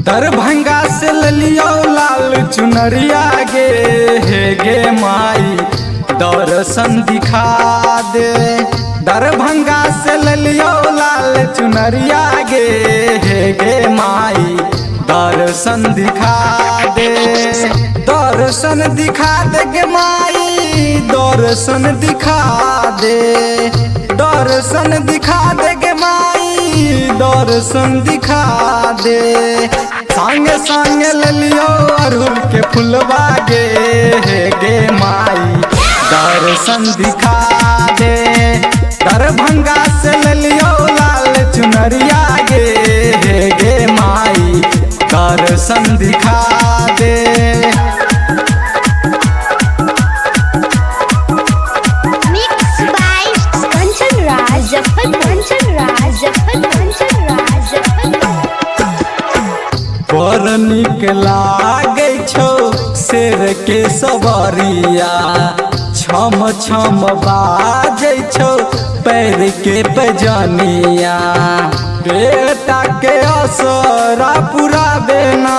दरभंगा से लियो लाल चुनरिया गे, हे गे माई दर्शन दिखा दे। दरभंगा से लियो लाल चुनरिया गे, हे गे माई दर्शन दिखा दे। दर्शन दिखा दे गे माई, दर्शन दिखा दे। दर्शन दिखा दे गे माई, दर्शन दिखा दे। संगे संगे लियो अरहुल के फुलवा गे, हे गे माई दर्शन दिखा दे। दरभंगा से लियो लाल चुनरिया गे, हे गे माई दर्शन दिखा दे। पर निक लागे छौ शेर के सवारिया, छम छम बाजे छौ पैर के बजनिया। बेटा के असरा पूरा बेना,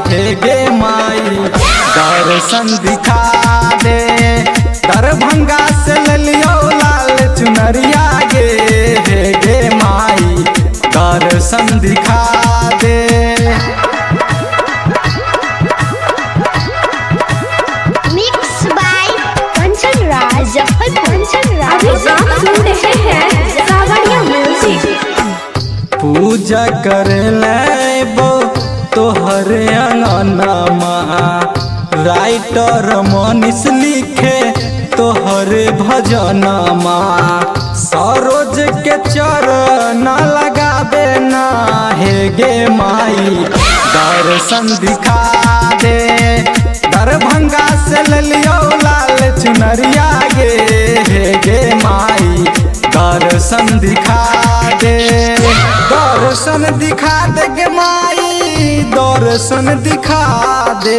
हे गे माई दर्शन दिखा दे। दरभंगा से लियो लाल चुनरिया गे, हे गे माई दर्शन दिखा दे। पूजा कर लेबो तोहरे अंगनमा, राइटर मनीष लिखे तोहरे भजनमा। सरोज के चरण लगाबे ना, हे गे माई दर्शन दिखा दे। दरभंगा से लियो लाल चुनरिया गे, हे गे माई दर्शन दिखा दे। दर्शन दिखा दे गे माई, दर्शन दिखा दे।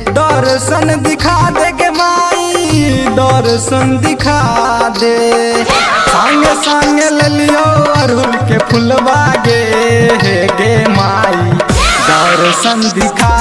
दर्शन दिखा दे गे माई, दर्शन दिखा दे। संगे संगे लियो अरहुल के फुलवा गे, हे गे माई दर्शन दिखा